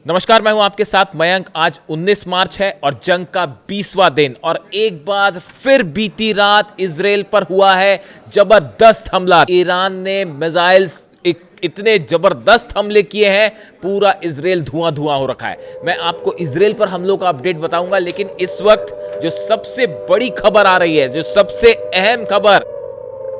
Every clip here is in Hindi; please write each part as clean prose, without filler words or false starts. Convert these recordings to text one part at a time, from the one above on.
नमस्कार, मैं हूं आपके साथ मयंक। आज 19 मार्च है और जंग का 20वां दिन और एक बार फिर बीती रात इजराइल पर हुआ है जबरदस्त हमला। ईरान ने मिसाइल्स इतने जबरदस्त हमले किए हैं, पूरा इजराइल धुआं धुआं हो रखा है। मैं आपको इजराइल पर हमलों का अपडेट बताऊंगा, लेकिन इस वक्त जो सबसे बड़ी खबर आ रही है, जो सबसे अहम खबर,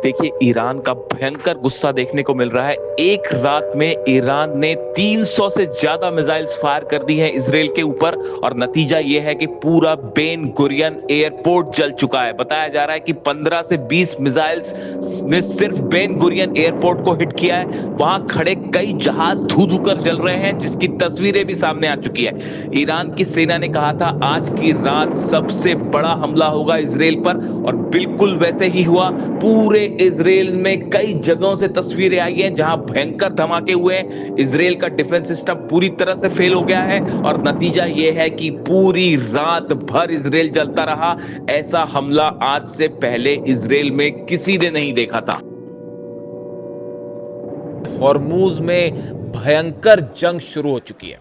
देखिए ईरान का भयंकर गुस्सा देखने को मिल रहा है। एक रात में ईरान ने 300 से ज्यादा मिसाइल्स फायर कर दी हैं इजराइल के ऊपर और नतीजा यह है कि पूरा बेन गुरियन एयरपोर्ट जल चुका है। बताया जा रहा है कि 15 से 20 मिसाइल्स ने सिर्फ बेन गुरियन एयरपोर्ट को हिट किया है। वहां खड़े कई जहाज धू धू कर जल रहे हैं, जिसकी तस्वीरें भी सामने आ चुकी है। ईरान की सेना ने कहा था आज की रात सबसे बड़ा हमला होगा इजराइल पर, और बिल्कुल वैसे ही हुआ। पूरे इजराइल में कई जगहों से तस्वीरें आई हैं जहां भयंकर धमाके हुए हैं। इजराइल का डिफेंस सिस्टम पूरी तरह से फेल हो गया है और नतीजा यह है कि पूरी रात भर इजराइल जलता रहा। ऐसा हमला आज से पहले इजराइल में किसी ने नहीं देखा था। हॉर्मुज में भयंकर जंग शुरू हो चुकी है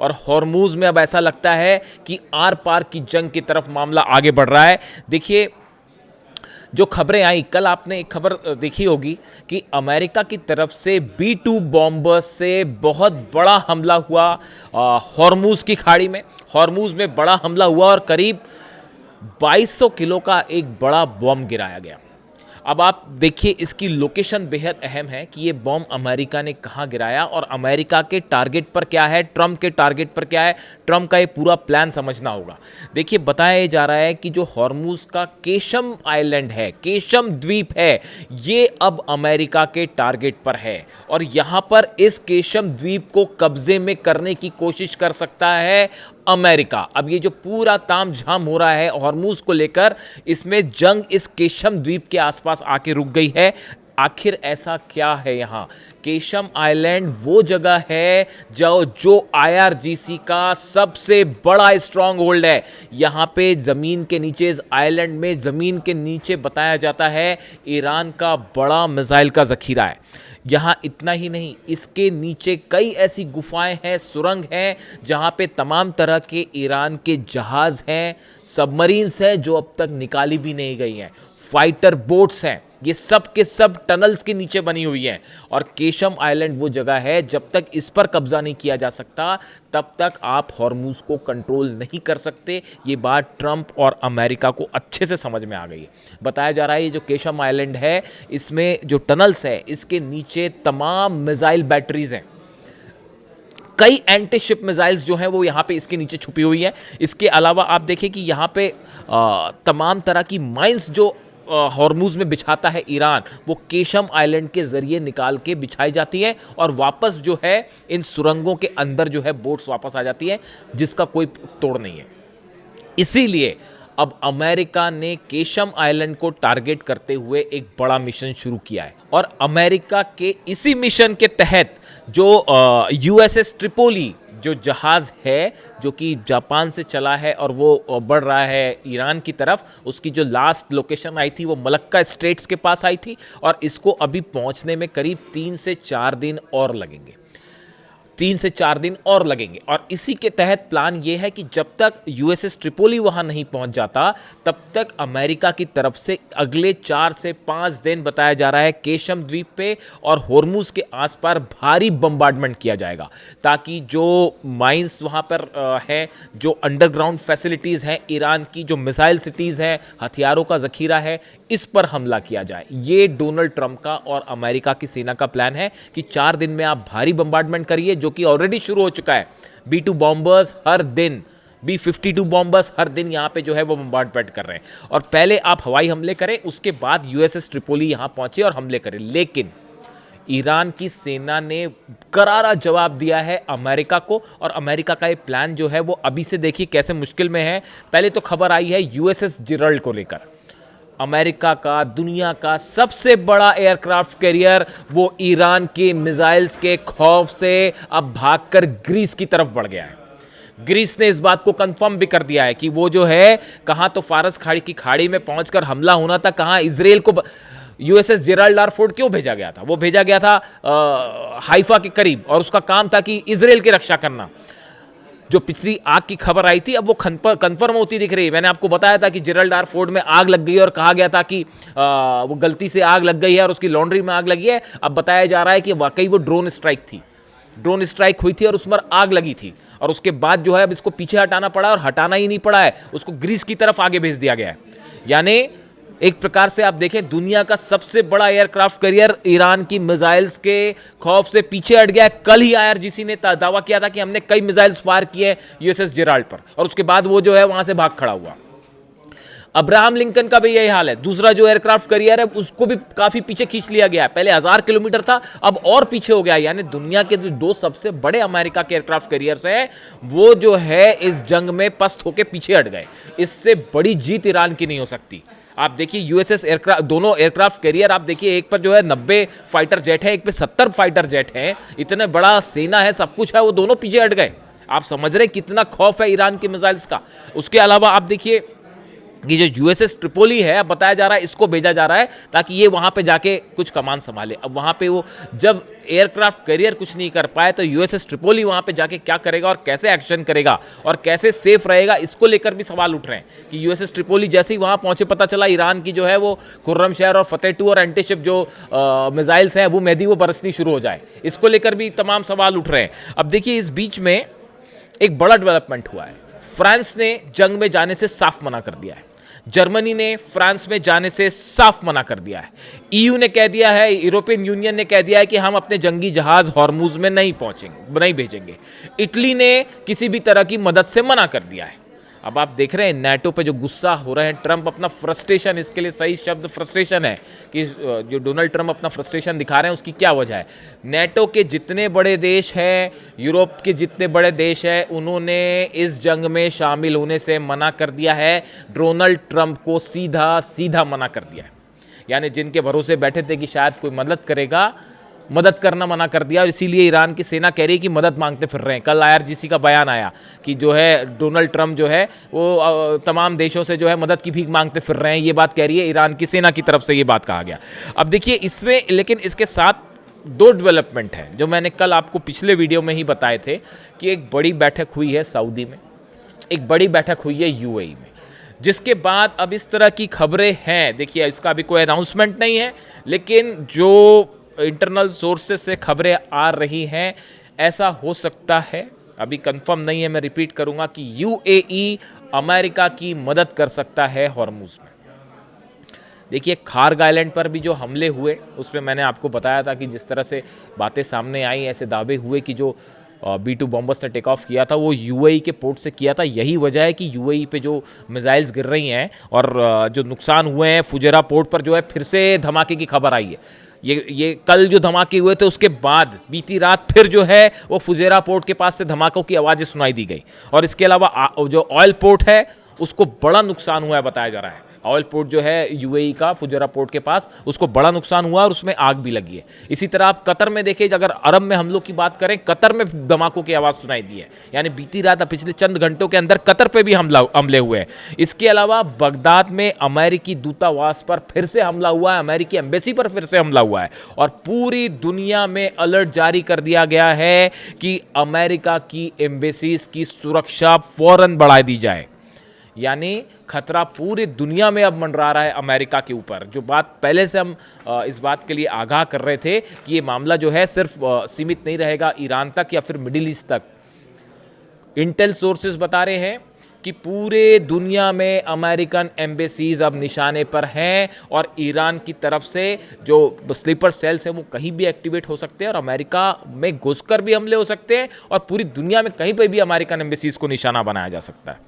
और हॉर्मुज में अब ऐसा लगता है कि आर पार की जंग की तरफ मामला आगे बढ़ रहा है। देखिए, जो खबरें आई कल, आपने एक खबर देखी होगी कि अमेरिका की तरफ से B-2 बॉम्बर्स से बहुत बड़ा हमला हुआ हॉर्मुज की खाड़ी में। हॉर्मुज में बड़ा हमला हुआ और करीब 2200 किलो का एक बड़ा बॉम्ब गिराया गया। अब आप देखिए, इसकी लोकेशन बेहद अहम है कि ये बॉम्ब अमेरिका ने कहाँ गिराया और अमेरिका के टारगेट पर क्या है, ट्रंप के टारगेट पर क्या है। ट्रंप का ये पूरा प्लान समझना होगा। देखिए, बताया जा रहा है कि जो हॉर्मुज का केशम आइलैंड है, केशम द्वीप है, ये अब अमेरिका के टारगेट पर है और यहाँ पर इस केशम द्वीप को कब्जे में करने की कोशिश कर सकता है अमेरिका। अब ये जो पूरा तामझाम हो रहा है हॉर्मुज को लेकर, इसमें जंग इस केशम द्वीप के आसपास आके रुक गई है। आखिर ऐसा क्या है यहाँ? केशम आइलैंड वो जगह है जो IRGC का सबसे बड़ा स्ट्रॉन्ग होल्ड है। यहाँ पे ज़मीन के नीचे, इस आइलैंड में ज़मीन के नीचे बताया जाता है ईरान का बड़ा मिसाइल का ज़खीरा है। यहाँ इतना ही नहीं, इसके नीचे कई ऐसी गुफाएं हैं, सुरंग हैं, जहाँ पे तमाम तरह के ईरान के जहाज़ हैं, सबमरीन्स हैं जो अब तक निकाली भी नहीं गई हैं, फाइटर बोट्स हैं। ये सब के सब टनल्स के नीचे बनी हुई हैं और केशम आइलैंड वो जगह है, जब तक इस पर कब्जा नहीं किया जा सकता तब तक आप हॉर्मुज को कंट्रोल नहीं कर सकते। ये बात ट्रंप और अमेरिका को अच्छे से समझ में आ गई है। बताया जा रहा है ये जो केशम आइलैंड है, इसमें जो टनल्स है, इसके नीचे तमाम मिसाइल बैटरीज हैं। कई एंटी शिप मिसाइल्स जो हैं वो यहाँ पे इसके नीचे छुपी हुई है। इसके अलावा आप देखें कि यहाँ पे तमाम तरह की माइंस जो हॉर्मुज में बिछाता है ईरान, वो केशम आइलैंड के ज़रिए निकाल के बिछाई जाती है और वापस जो है इन सुरंगों के अंदर जो है बोट्स वापस आ जाती है, जिसका कोई तोड़ नहीं है। इसीलिए अब अमेरिका ने केशम आइलैंड को टारगेट करते हुए एक बड़ा मिशन शुरू किया है और अमेरिका के इसी मिशन के तहत जो USS ट्रिपोली जो जहाज़ है, जो कि जापान से चला है और वो बढ़ रहा है ईरान की तरफ, उसकी जो लास्ट लोकेशन आई थी वो मलक्का स्ट्रेट्स के पास आई थी और इसको अभी पहुंचने में करीब 3 से 4 दिन और लगेंगे। 3 से 4 दिन और लगेंगे और इसी के तहत प्लान ये है कि जब तक USS ट्रिपोली वहाँ नहीं पहुँच जाता तब तक अमेरिका की तरफ से अगले 4 से 5 दिन बताया जा रहा है केशम द्वीप पे और हॉर्मुज के आसपास भारी बम्बार्डमेंट किया जाएगा, ताकि जो माइंस वहाँ पर हैं, जो अंडरग्राउंड फैसिलिटीज़ हैं ईरान की, जो मिसाइल सिटीज़ हैं, हथियारों का ज़खीरा है, इस पर हमला किया जाए। ये डोनाल्ड ट्रंप का और अमेरिका की सेना का प्लान है कि 4 दिन में आप भारी बम्बार्डमेंट करिए, जो कि ऑलरेडी शुरू हो चुका है। B-2 बॉम्बर्स हर दिन, B-52 बॉम्बर्स हर दिन यहाँ पे जो है वो बम्बार्डमेंट कर रहे हैं और पहले आप हवाई हमले करें, उसके बाद USS ट्रिपोली यहाँ पहुंचे और हमले करें। लेकिन ईरान की सेना ने करारा जवाब दिया है अमेरिका को और अमेरिका का ये प्लान जो है वो अभी से देखिए कैसे मुश्किल में है। पहले तो खबर आई है USS जेराल्ड को लेकर। अमेरिका का दुनिया का सबसे बड़ा एयरक्राफ्ट कैरियर, वो ईरान के मिसाइल्स के खौफ से अब भागकर ग्रीस की तरफ बढ़ गया है। ग्रीस ने इस बात को कंफर्म भी कर दिया है कि वो जो है, कहाँ तो फारस खाड़ी की खाड़ी में पहुंचकर हमला होना था, कहाँ इजराइल को USS जेराल्ड आर फोर्ड क्यों भेजा गया था? वो भेजा गया था हाइफा के करीब और उसका काम था कि इजराइल की रक्षा करना। जो पिछली आग की खबर आई थी अब वो कन्फर्म होती दिख रही है। मैंने आपको बताया था कि जेरल्ड आर फोर्ड में आग लग गई और कहा गया था कि वो गलती से आग लग गई है और उसकी लॉन्ड्री में आग लगी है। अब बताया जा रहा है कि वाकई वो ड्रोन स्ट्राइक थी, ड्रोन स्ट्राइक हुई थी और उस पर आग लगी थी और उसके बाद जो है अब इसको पीछे हटाना पड़ा और हटाना ही नहीं पड़ा है, उसको ग्रीस की तरफ आगे भेज दिया गया है। यानी एक प्रकार से आप देखें दुनिया का सबसे बड़ा एयरक्राफ्ट कैरियर ईरान की मिसाइल्स के खौफ से पीछे हट गया है। कल ही आईआरजीसी ने दावा किया था कि हमने कई मिसाइल्स फायर किए यूएसएस जेराल्ड पर और उसके बाद वो जो है वहां से भाग खड़ा हुआ। अब्राहम लिंकन का भी यही हाल है, दूसरा जो एयरक्राफ्ट कैरियर है उसको भी काफी पीछे खींच लिया गया है। पहले 1000 किलोमीटर था, अब और पीछे हो गया। यानी दुनिया के जो दो सबसे बड़े अमेरिका के एयरक्राफ्ट कैरियर्स हैं वो जो है इस जंग में पस्त होकर पीछे हट गए। इससे बड़ी जीत ईरान की नहीं हो सकती। आप देखिए यूएसएस एयरक्राफ्ट, दोनों एयरक्राफ्ट कैरियर आप देखिए, एक पर जो है 90 फाइटर जेट है, एक पे 70 फाइटर जेट है, इतने बड़ा सेना है, सब कुछ है, वो दोनों पीछे हट गए। आप समझ रहे हैं कितना खौफ है ईरान के मिसाइल्स का। उसके अलावा आप देखिए कि जो यूएसएस ट्रिपोली है, बताया जा रहा है इसको भेजा जा रहा है ताकि ये वहां पे जाके कुछ कमान संभाले। अब वहां पे वो जब एयरक्राफ्ट कैरियर कुछ नहीं कर पाए तो यूएसएस ट्रिपोली वहां पे जाके क्या करेगा और कैसे एक्शन करेगा और कैसे सेफ रहेगा, इसको लेकर भी सवाल उठ रहे हैं कि यूएसएस ट्रिपोली जैसे ही वहां पहुंचे पता चला ईरान की जो है वो खुर्रम शहर और फतेह 2 और एंटीशिप जो मिसाइल्स हैं वो मेहदी वो बरसनी शुरू हो जाए, इसको लेकर भी तमाम सवाल उठ रहे हैं। अब देखिए इस बीच में एक बड़ा डेवलपमेंट हुआ है। फ्रांस ने जंग में जाने से साफ मना कर दिया है, जर्मनी ने फ्रांस में जाने से साफ मना कर दिया है, ईयू ने कह दिया है, यूरोपियन यूनियन ने कह दिया है कि हम अपने जंगी जहाज हॉर्मुज में नहीं भेजेंगे। इटली ने किसी भी तरह की मदद से मना कर दिया है। अब आप देख रहे हैं नाटो पे जो गुस्सा हो रहे हैं ट्रंप, अपना फ्रस्ट्रेशन, इसके लिए सही शब्द फ्रस्ट्रेशन है कि जो डोनाल्ड ट्रंप अपना फ्रस्ट्रेशन दिखा रहे हैं उसकी क्या वजह है। नाटो के जितने बड़े देश हैं, यूरोप के जितने बड़े देश हैं, उन्होंने इस जंग में शामिल होने से मना कर दिया है। डोनाल्ड ट्रंप को सीधा सीधा मना कर दिया है। यानी जिनके भरोसे बैठे थे कि शायद कोई मदद करेगा, मदद करना मना कर दिया। इसीलिए ईरान की सेना कह रही है कि मदद मांगते फिर रहे हैं। कल आईआरजीसी का बयान आया कि जो है डोनाल्ड ट्रंप जो है वो तमाम देशों से जो है मदद की भीख मांगते फिर रहे हैं, ये बात कह रही है ईरान की सेना की तरफ से, ये बात कहा गया। अब देखिए इसमें लेकिन इसके साथ दो डेवलपमेंट हैं जो मैंने कल आपको पिछले वीडियो में ही बताए थे कि एक बड़ी बैठक हुई है सऊदी में, एक बड़ी बैठक हुई है यूएई में, जिसके बाद अब इस तरह की खबरें हैं। देखिए इसका अभी कोई अनाउंसमेंट नहीं है, लेकिन जो इंटरनल सोर्सेस से खबरें आ रही हैं ऐसा हो सकता है, अभी कंफर्म नहीं है, मैं रिपीट करूंगा कि यूएई अमेरिका की मदद कर सकता है हॉर्मुज में। देखिए खार्ग आइलैंड पर भी जो हमले हुए उसमें मैंने आपको बताया था कि जिस तरह से बातें सामने आई, ऐसे दावे हुए कि जो B-2 बॉम्बर्स ने टेक ऑफ किया था वो यूएई के पोर्ट से किया था। यही वजह है कि यूएई पे जो मिसाइल्स गिर रही हैं और जो नुकसान हुए हैं, फुजेरा पोर्ट पर जो है फिर से धमाके की खबर आई है। ये कल जो धमाके हुए थे उसके बाद बीती रात फिर जो है वो फुजेरा पोर्ट के पास से धमाकों की आवाज़ें सुनाई दी गई। और इसके अलावा जो ऑयल पोर्ट है उसको बड़ा नुकसान हुआ है, बताया जा रहा है। ऑयल पोर्ट जो है यूएई का फुजेरा पोर्ट के पास, उसको बड़ा नुकसान हुआ और उसमें आग भी लगी है। इसी तरह आप कतर में देखिए, अगर अरब में हमलों की बात करें, कतर में धमाकों की आवाज़ सुनाई दी है। यानी बीती रात पिछले चंद घंटों के अंदर कतर पे भी हमले हुए हैं। इसके अलावा बगदाद में अमेरिकी दूतावास पर फिर से हमला हुआ है, अमेरिकी एम्बेसी पर फिर से हमला हुआ है और पूरी दुनिया में अलर्ट जारी कर दिया गया है कि अमेरिका की एम्बेसीज की सुरक्षा फौरन बढ़ा दी जाए। यानी खतरा पूरी दुनिया में अब मंडरा रहा है अमेरिका के ऊपर। जो बात पहले से हम इस बात के लिए आगाह कर रहे थे कि ये मामला जो है सिर्फ सीमित नहीं रहेगा ईरान तक या फिर मिडिल ईस्ट तक। इंटेल सोर्सेज बता रहे हैं कि पूरे दुनिया में अमेरिकन एम्बेसीज अब निशाने पर हैं और ईरान की तरफ से जो स्लीपर सेल्स हैं वो कहीं भी एक्टिवेट हो सकते हैं और अमेरिका में घुसकर भी हमले हो सकते हैं और पूरी दुनिया में कहीं पर भी अमेरिकन एम्बेसीज को निशाना बनाया जा सकता है।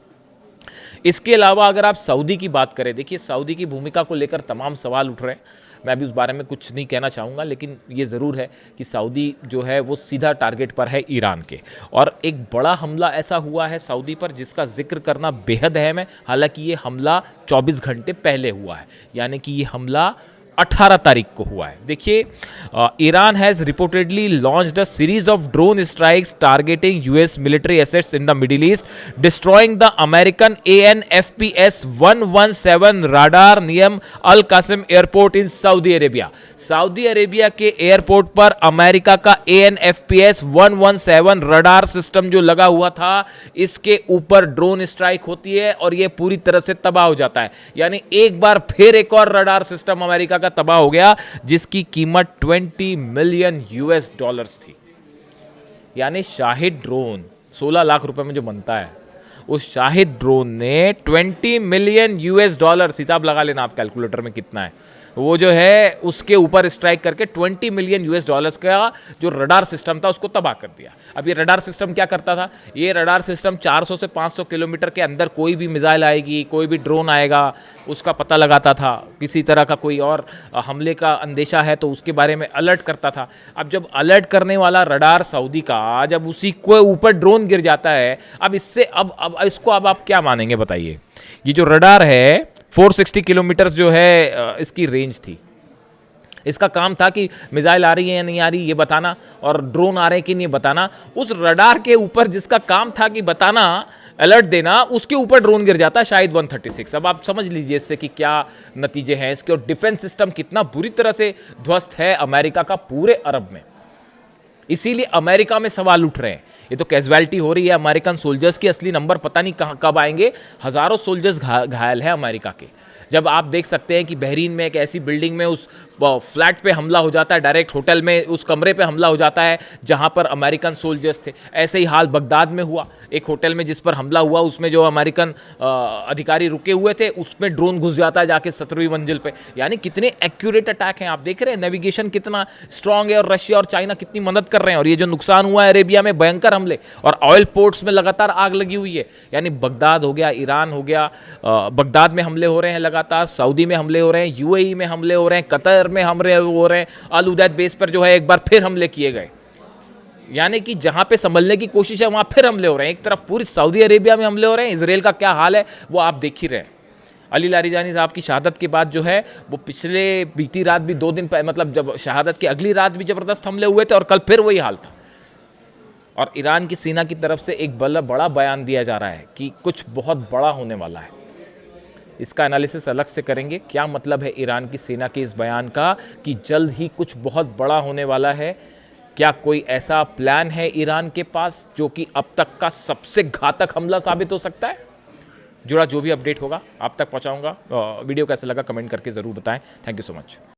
इसके अलावा अगर आप सऊदी की बात करें, देखिए सऊदी की भूमिका को लेकर तमाम सवाल उठ रहे हैं। मैं अभी उस बारे में कुछ नहीं कहना चाहूँगा, लेकिन ये ज़रूर है कि सऊदी जो है वो सीधा टारगेट पर है ईरान के। और एक बड़ा हमला ऐसा हुआ है सऊदी पर जिसका जिक्र करना बेहद अहम है। हालांकि ये हमला 24 घंटे पहले हुआ है, यानी कि ये हमला 18 तारीख को हुआ है। देखिए, Iran has reportedly launched a series of drone strikes targeting US military assets in the Middle East, destroying the American ANFPS 117 radar near Al Qassim airport in Saudi Arabia. Saudi Arabia के एयरपोर्ट पर अमेरिका का ANFPS 117 रडार सिस्टम जो लगा हुआ था, इसके ऊपर ड्रोन स्ट्राइक होती है और यह पूरी तरह से तबाह हो जाता है। यानी एक बार फिर एक और रडार सिस्टम अमेरिका का तबाह हो गया, जिसकी कीमत 20 मिलियन US थी। यानी शाहिद ड्रोन 16 लाख रुपए में जो बनता है, उस शाहिद ड्रोन ने 20 मिलियन US, हिसाब लगा लेना आप कैलकुलेटर में कितना है, वो जो है उसके ऊपर स्ट्राइक करके 20 मिलियन US का जो रडार सिस्टम था उसको तबाह कर दिया। अब ये रडार सिस्टम क्या करता था? ये रडार सिस्टम 400 से 500 किलोमीटर के अंदर कोई भी मिसाइल आएगी, कोई भी ड्रोन आएगा, उसका पता लगाता था। किसी तरह का कोई और हमले का अंदेशा है तो उसके बारे में अलर्ट करता था। अब जब अलर्ट करने वाला रडार सऊदी का, जब उसी को ऊपर ड्रोन गिर जाता है, अब इससे अब इसको अब आप क्या मानेंगे बताइए? ये जो रडार है 460 किलोमीटर जो है इसकी रेंज थी। इसका काम था कि मिसाइल आ रही है या नहीं आ रही ये बताना, और ड्रोन आ रहे हैं कि नहीं बताना। उस रडार के ऊपर जिसका काम था कि बताना, अलर्ट देना, उसके ऊपर ड्रोन गिर जाता है शायद 136। अब आप समझ लीजिए इससे कि क्या नतीजे हैं इसके, और डिफेंस सिस्टम कितना बुरी तरह से ध्वस्त है अमेरिका का पूरे अरब में। इसीलिए अमेरिका में सवाल उठ रहे हैं। ये तो कैजुअलिटी हो रही है अमेरिकन सोल्जर्स की, असली नंबर पता नहीं कब आएंगे। हजारों सोल्जर्स घायल है अमेरिका के। जब आप देख सकते हैं कि बहरीन में एक ऐसी बिल्डिंग में उस फ्लैट पे हमला हो जाता है, डायरेक्ट होटल में उस कमरे पे हमला हो जाता है जहां पर अमेरिकन सोल्जर्स थे। ऐसे ही हाल बगदाद में हुआ, एक होटल में जिस पर हमला हुआ उसमें जो अमेरिकन अधिकारी रुके हुए थे उसमें ड्रोन घुस जाता है जाके 17वीं मंजिल पे। यानी कितने एक्यूरेट अटैक हैं, आप देख रहे हैं नेविगेशन कितना स्ट्रांग है, और रशिया और चाइना कितनी मदद कर रहे हैं। और ये जो नुकसान हुआ है अरेबिया में, भयंकर हमले, और ऑयल पोर्ट्स में लगातार आग लगी हुई है। यानी बगदाद हो गया, ईरान हो गया, बगदाद में हमले हो रहे हैं लगातार, सऊदी में हमले हो रहे हैं, UAE में हमले हो रहे हैं, कतर में हमले हो रहे हैं, अल उदैद बेस पर जो है एक बार फिर हमले किए गए। यानी कि जहां पे संभलने की कोशिश है वहां फिर हमले हो रहे हैं। एक तरफ पूरी सऊदी अरेबिया में हमले हो रहे हैं, इजराइल का क्या हाल है वो आप देख ही रहे हैं। अली लारीजानी साहब की शहादत के बाद जो है वो बीती रात भी 2 दिन मतलब जब शहादत की अगली रात भी जबरदस्त हमले हुए थे, और कल फिर वही हाल था। और ईरान की सेना की तरफ से एक बड़ा बयान दिया जा रहा है कि कुछ बहुत बड़ा होने वाला है। इसका एनालिसिस अलग से करेंगे, क्या मतलब है ईरान की सेना के इस बयान का कि जल्द ही कुछ बहुत बड़ा होने वाला है। क्या कोई ऐसा प्लान है ईरान के पास जो कि अब तक का सबसे घातक हमला साबित हो सकता है? जुड़ा जो भी अपडेट होगा आप तक पहुंचाऊंगा। वीडियो कैसा लगा कमेंट करके ज़रूर बताएं। Thank you so much.